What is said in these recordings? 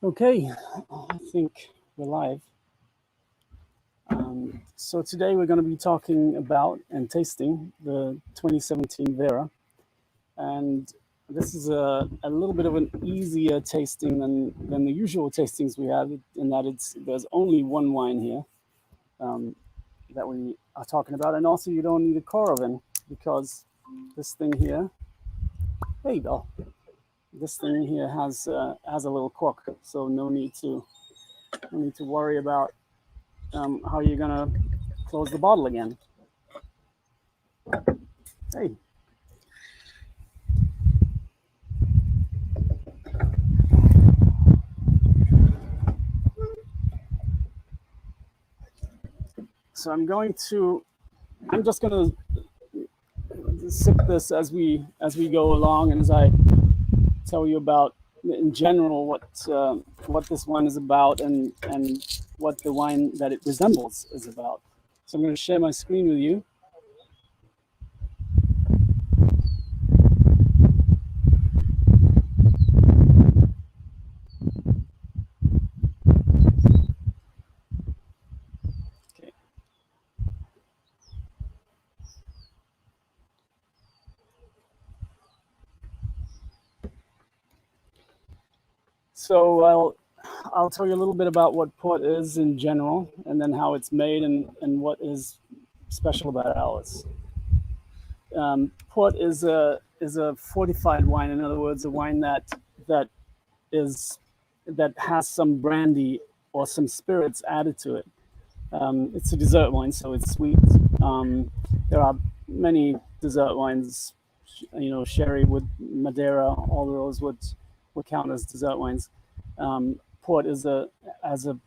Okay, I think we're live. So today we're going to be talking about and tasting the 2017 Vera, and this is a little bit of an easier tasting than the usual tastings we have, in that there's only one wine here um, that we are talking about, and also you don't need a core oven because this thing here, there you go. This thing here has a little cork, so no need to worry about how you're gonna close the bottle again. Hey, so I'm just gonna sip this as we go along, and as I tell you about in general what this wine is about, and what the wine that it resembles is about. So I'm going to share my screen with you. Okay. So I'll tell you a little bit about what port is in general, and then how it's made, and what is special about ours. Port is a fortified wine. In other words, a wine that is that has some brandy or some spirits added to it. It's a dessert wine, so it's sweet. There are many dessert wines, sherry with Madeira, all of those would count as dessert wines. Port is a as a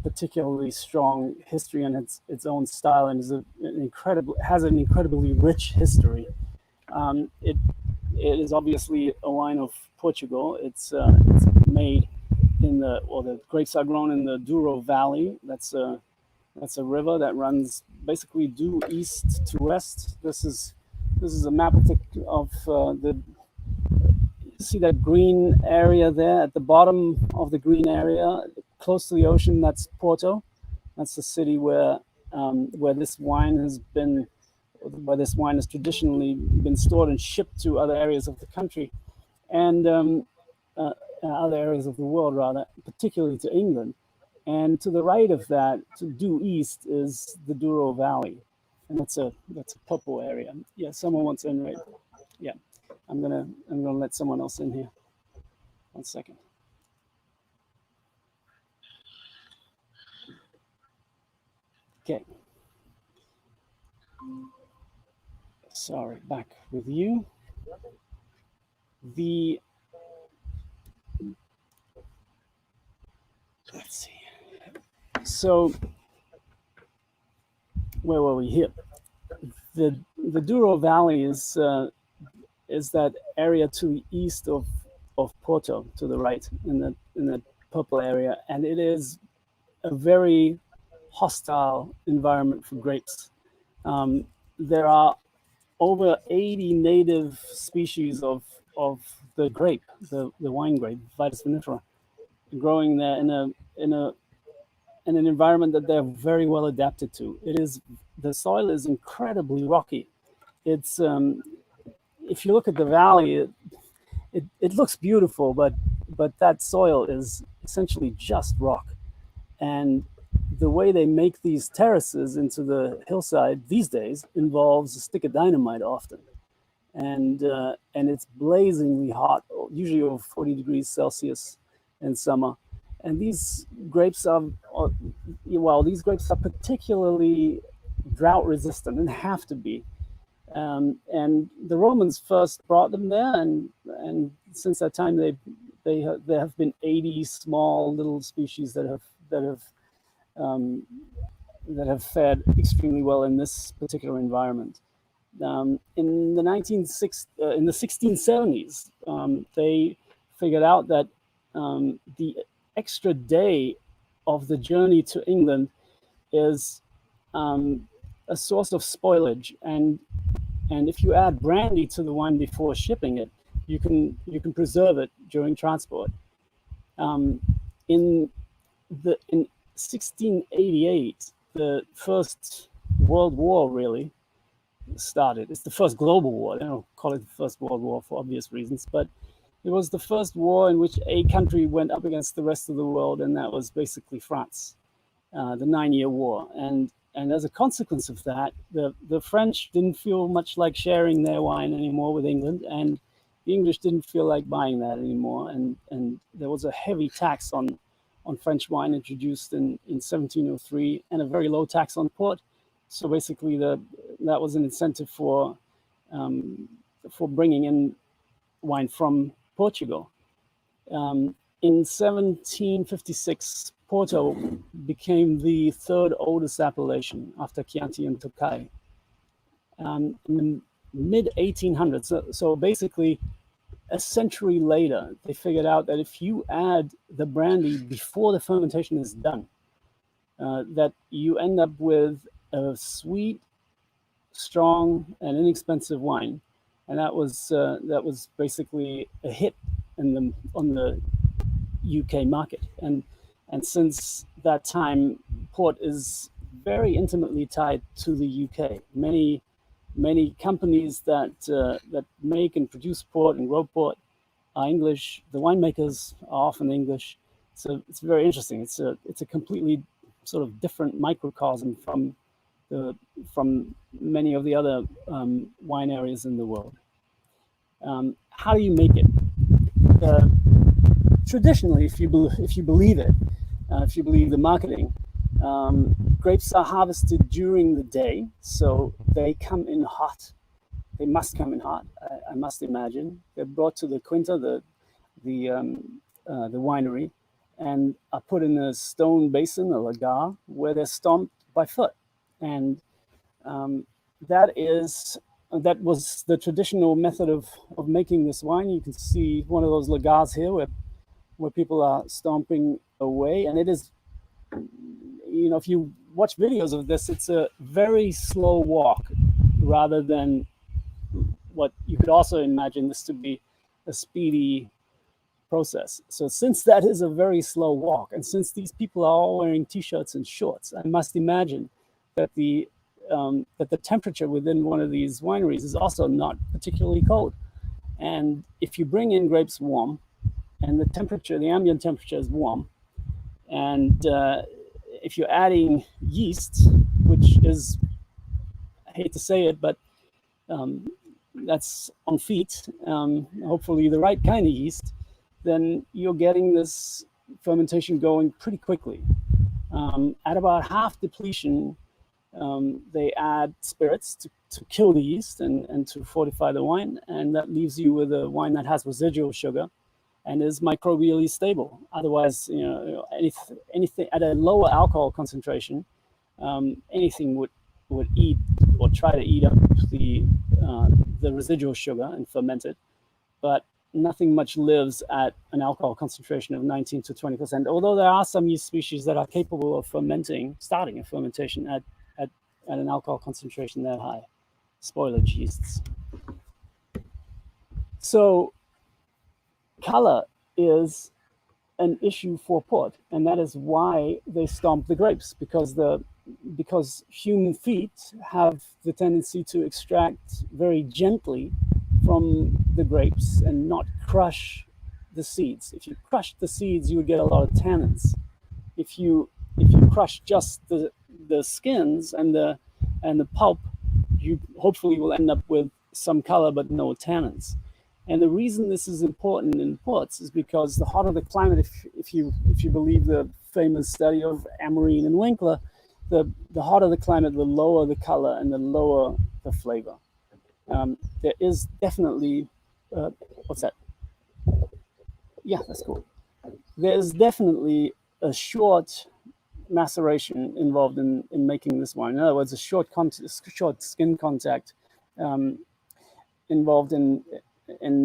particularly strong history and its own style, and has an incredibly rich history. It is obviously a wine of Portugal. It's made the grapes are grown in the Douro Valley. That's a river that runs basically due east to west. This is a map of the see that green area there at the bottom of the green area, close to the ocean. That's Porto. That's the city where this wine has traditionally been stored and shipped to other areas of the country, and other areas of the world, rather, particularly to England. And to the right of that, to due east, is the Douro Valley, and that's a purple area. Yeah, someone wants in, right? Yeah, I'm gonna let someone else in here. 1 second. Okay. Sorry, back with you. The Let's see. So where were we here? The Douro Valley is that area to the east of Porto, to the right, in the purple area, and it is a very hostile environment for grapes. There are over 80 native species of the grape, the wine grape, Vitis vinifera, growing there in an environment that they're very well adapted to. The soil is incredibly rocky. It's If you look at the valley, it looks beautiful, but that soil is essentially just rock. And the way they make these terraces into the hillside these days involves a stick of dynamite often, and it's blazingly hot, usually over 40 degrees Celsius in summer. And these grapes are particularly drought resistant and have to be. And the Romans first brought them there, and since that time there have been 80 small little species um, that have fared extremely well in this particular environment. In the 1670s, they figured out that the extra day of the journey to England is a source of spoilage, and if you add brandy to the wine before shipping it, you can preserve it during transport. Um, in in 1688, the First World War really started. It's the first global war. They don't call it the First World War for obvious reasons, but it was the first war in which a country went up against the rest of the world, and that was basically France, the 9-Year War. And as a consequence of that, the French didn't feel much like sharing their wine anymore with England, and the English didn't feel like buying that anymore. And there was a heavy tax on French wine introduced in 1703, and a very low tax on port. So basically, that was an incentive for bringing in wine from Portugal. In 1756, Porto became the third oldest appellation after Chianti and Tokai. In the mid 1800s, so basically a century later, they figured out that if you add the brandy before the fermentation is done, that you end up with a sweet, strong, and inexpensive wine, and that was basically a hit on the UK market. And since that time, port is very intimately tied to the UK. Many companies that make and produce port and grow port are English. The winemakers are often English. So it's very interesting. It's a completely sort of different microcosm from many of the other wine areas in the world. How do you make it? Traditionally, if you believe it, if you believe the marketing, grapes are harvested during the day, so they come in hot. They must come in hot. I must imagine they're brought to the quinta, the winery, and are put in a stone basin, a lagar, where they're stomped by foot, and that was the traditional method of making this wine. You can see one of those lagars here where people are stomping away, and it is, if you watch videos of this, it's a very slow walk rather than what you could also imagine this to be a speedy process. So since that is a very slow walk, and since these people are all wearing t-shirts and shorts, I must imagine that the temperature within one of these wineries is also not particularly cold. And if you bring in grapes warm, and the ambient temperature is warm, and if you're adding yeast, which is, I hate to say it, but that's on feet, hopefully the right kind of yeast, then you're getting this fermentation going pretty quickly. At about half depletion, they add spirits to kill the yeast and to fortify the wine, and that leaves you with a wine that has residual sugar and is microbially stable. Otherwise, anything at a lower alcohol concentration, anything would eat or try to eat up the residual sugar and ferment it, but nothing much lives at an alcohol concentration of 19 to 20%. Although there are some yeast species that are capable of starting a fermentation at an alcohol concentration that high, spoilage yeasts. So color is an issue for port, and that is why they stomp the grapes, because human feet have the tendency to extract very gently from the grapes and not crush the seeds. If you crush the seeds, you would get a lot of tannins. If you crush just the skins and the pulp, you hopefully will end up with some color but no tannins. And the reason this is important in ports is because the hotter the climate, if you believe the famous study of Amarine and Winkler, the hotter the climate, the lower the color and the lower the flavor. There is definitely, what's that? Yeah, that's cool. There is definitely a short maceration involved in making this wine. In other words, a short skin contact involved in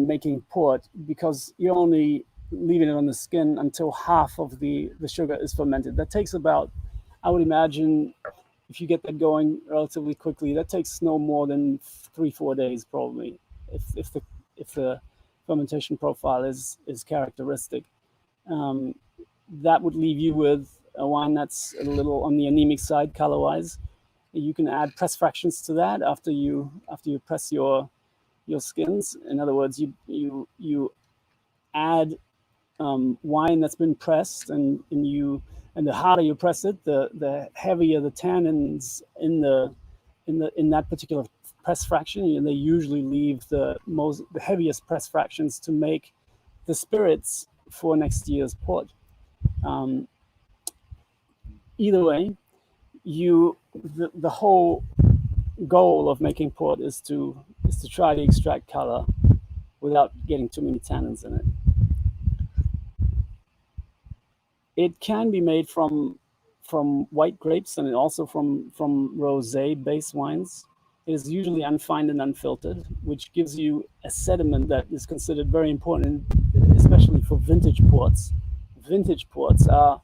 making port, because you're only leaving it on the skin until half of the sugar is fermented. That takes about, I would imagine, if you get that going relatively quickly, that takes no more than 3-4 days probably, if the fermentation profile is characteristic. that would leave you with a wine that's a little on the anemic side color-wise. You can add press fractions to that after you press your skins. In other words, you add wine that's been pressed, and the harder you press it, the heavier the tannins in that particular press fraction, and they usually leave the heaviest press fractions to make the spirits for next year's port. Either way, the whole goal of making port is to try to extract color without getting too many tannins in it. It can be made from white grapes and also from rosé based wines. It is usually unfined and unfiltered, which gives you a sediment that is considered very important, especially for vintage ports. Vintage ports are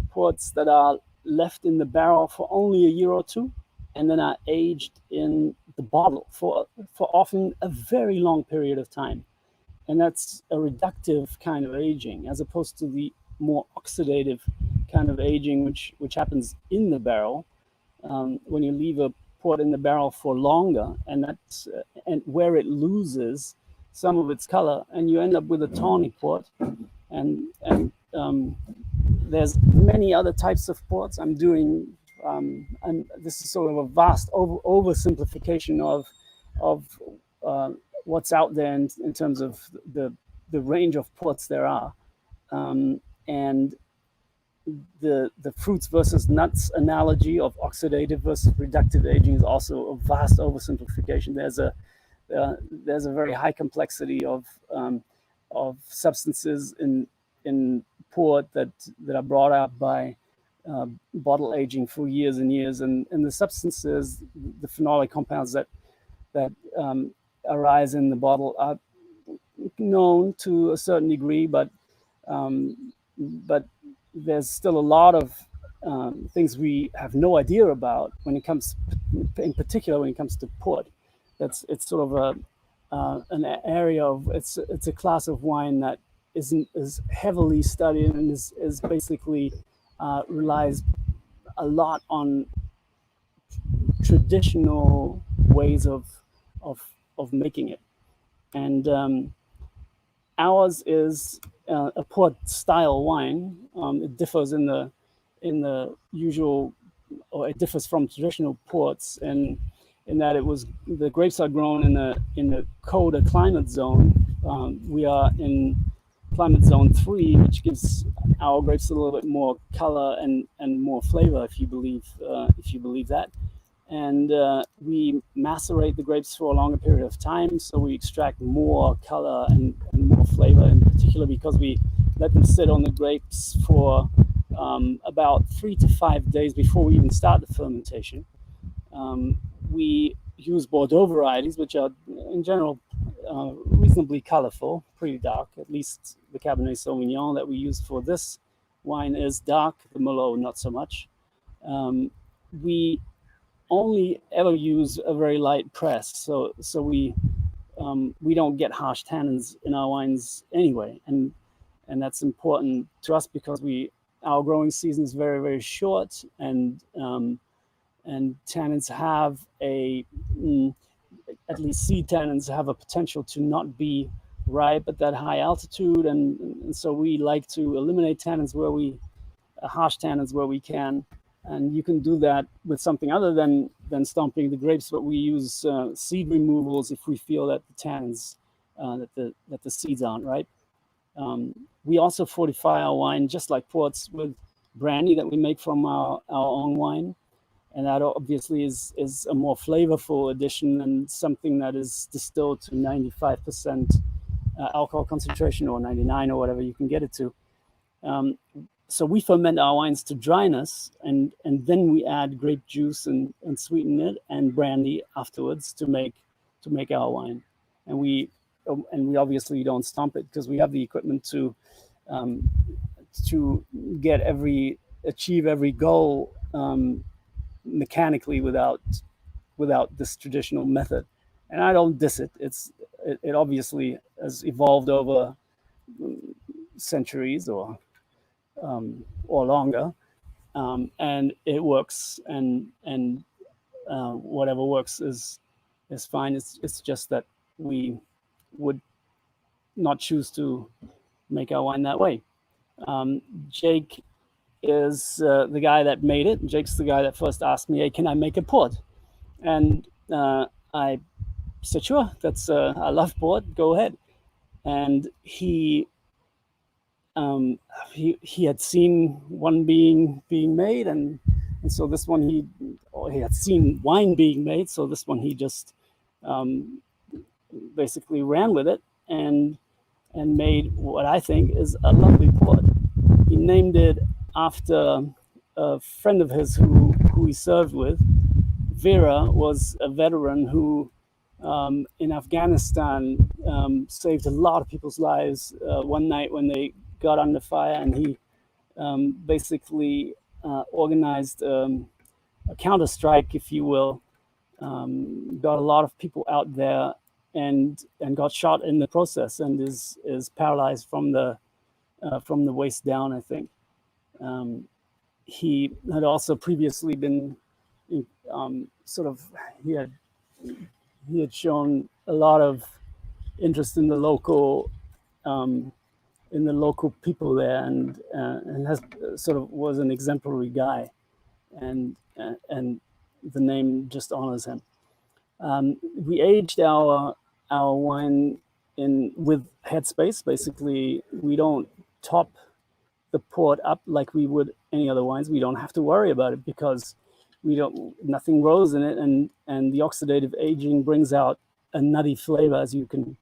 ports that are left in the barrel for only a year or two, and then are aged in the bottle for often a very long period of time. And that's a reductive kind of aging, as opposed to the more oxidative kind of aging, which happens in the barrel when you leave a port in the barrel for longer, and that's and where it loses some of its color, and you end up with a tawny port. And there's many other types of ports. I'm doing, and this is sort of a vast oversimplification of what's out there in terms of the range of ports there are. And the fruits versus nuts analogy of oxidative versus reductive aging is also a vast oversimplification. There's a very high complexity of substances in port that are brought up by bottle aging for years and years, and the substances, the phenolic compounds that arise in the bottle are known to a certain degree, but there's still a lot of things we have no idea about when it comes, in particular, when it comes to port. It's sort of an area of it's a class of wine that is heavily studied and is basically relies a lot on traditional ways of making it, and ours is a port style wine. It differs in the usual, or it differs from traditional ports, and in that the grapes are grown in the colder climate zone. We are in climate zone 3, which gives our grapes a little bit more color and more flavor, if you believe that. And we macerate the grapes for a longer period of time, so we extract more color and more flavor, in particular because we let them sit on the grapes for about 3 to 5 days before we even start the fermentation. We use Bordeaux varieties, which are in general reasonably colorful, pretty dark. At least the Cabernet Sauvignon that we use for this wine is dark, the Merlot not so much. We only ever use a very light press, so we don't get harsh tannins in our wines anyway, and that's important to us because our growing season is very, very short, and tannins have at least seed tannins have a potential to not be ripe at that high altitude, and so we like to eliminate harsh tannins where we can. And you can do that with something other than stomping the grapes, but we use seed removals if we feel that the tannins, that the seeds aren't ripe. We also fortify our wine, just like ports, with brandy that we make from our own wine. And that obviously is a more flavorful addition and something that is distilled to 95% alcohol concentration, or 99, or whatever you can get it to. So we ferment our wines to dryness, and then we add grape juice and sweeten it, and brandy afterwards to make our wine. And we obviously don't stomp it because we have the equipment to achieve every goal mechanically without this traditional method. And I don't diss it. It obviously has evolved over centuries, or or longer, and it works. And whatever works is fine. It's just that we would not choose to make our wine that way. Jake is the guy that made it. Jake's the guy that first asked me, "Hey, can I make a port?" And I said, "Sure. That's I love port. Go ahead." And he had seen one being made, and so this one he had seen wine being made. So this one he just basically ran with it and made what I think is a lovely port. He named it after a friend of his who he served with. Vera was a veteran who in Afghanistan saved a lot of people's lives one night when they got under fire, and he basically organized a counter-strike, if you will, got a lot of people out there and got shot in the process, and is paralyzed from the waist down, I think. He had also previously been sort of he had shown a lot of interest in the local people there, and has sort of was an exemplary guy, and the name just honors him. We aged our wine with headspace. Basically, we don't top the port up like we would any other wines. We don't have to worry about it because nothing grows in it, and the oxidative aging brings out a nutty flavor, as you can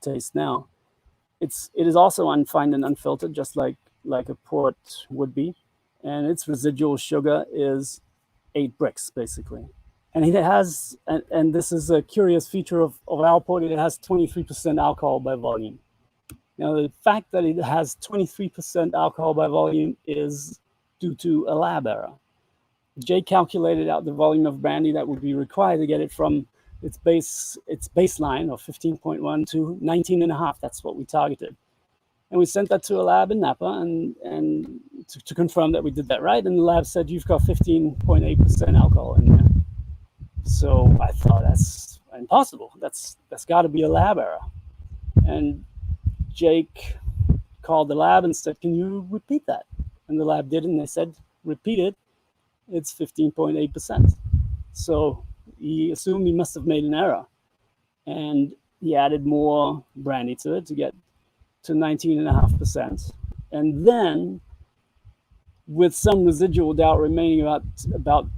taste now. It is also unfined and unfiltered, just like a port would be, and its residual sugar is 8 bricks basically. And it has, and this is a curious feature of our port, it has 23% alcohol by volume. Now, the fact that it has 23% alcohol by volume is due to a lab error. Jay calculated out the volume of brandy that would be required to get it from its baseline of 15.1 to 19.5. That's what we targeted. And we sent that to a lab in Napa and to confirm that we did that right. And the lab said, you've got 15.8% alcohol in there. So I thought, that's impossible. That's got to be a lab error. And Jake called the lab and said, can you repeat that? And the lab did, and they said, repeat it. It's 15.8%. So he assumed he must have made an error. And he added more brandy to it to get to 19.5%. And then, with some residual doubt remaining about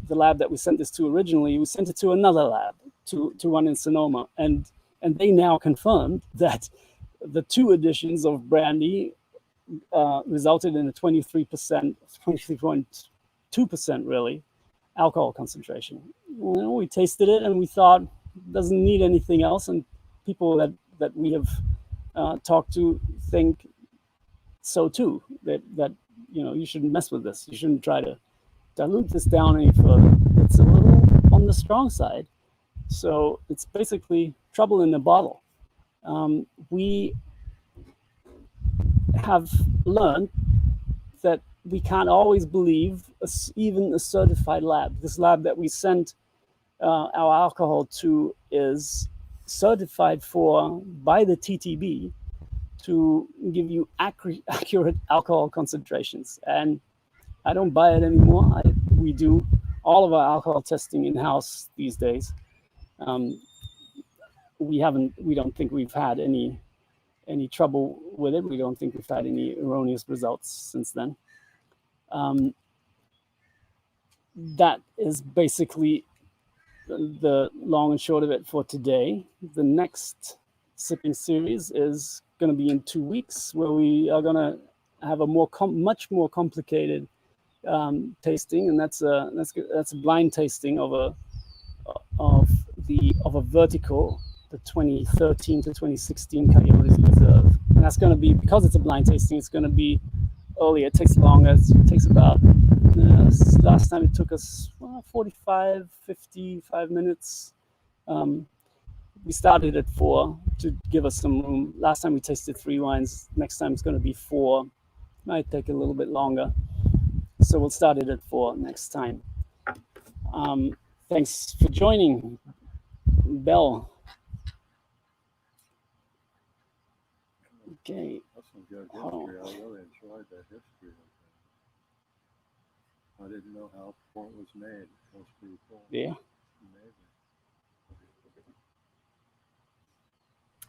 the lab that we sent this to originally, we sent it to another lab, to one in Sonoma. And they now confirmed that the 2 additions of brandy resulted in a 23.2% really alcohol concentration. Well, we tasted it and we thought it doesn't need anything else. And people that we have talked to think so too, that you shouldn't mess with this. You shouldn't try to dilute this down any further. It's a little on the strong side. So it's basically trouble in a bottle. We have learned that we can't always believe even a certified lab. This lab that we sent our alcohol to is certified by the TTB to give you accurate alcohol concentrations. And I don't buy it anymore. We do all of our alcohol testing in-house these days. We don't think we've had any trouble with it. We don't think we've had any erroneous results since then. That is basically the long and short of it for today. The next sipping series is going to be in 2 weeks, where we are going to have a much more complicated tasting, and that's a blind tasting of a vertical, the 2013 to 2016 Coyotes Reserve. And that's going to be, because it's a blind tasting, it's going to be earlier. It takes longer. It takes about, last time it took us 45, 55 minutes. We started at 4 to give us some room. Last time we tasted 3 wines. Next time it's going to be 4. Might take a little bit longer. So we'll start it at 4 next time. Thanks for joining, Bell. Okay. That's some good history. I really enjoyed that history. I didn't know how Fort was made. That was pretty cool. Yeah. Amazing.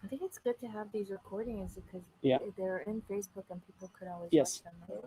I think it's good to have these recordings because Yeah. they're in Facebook and people could always Yes. watch them.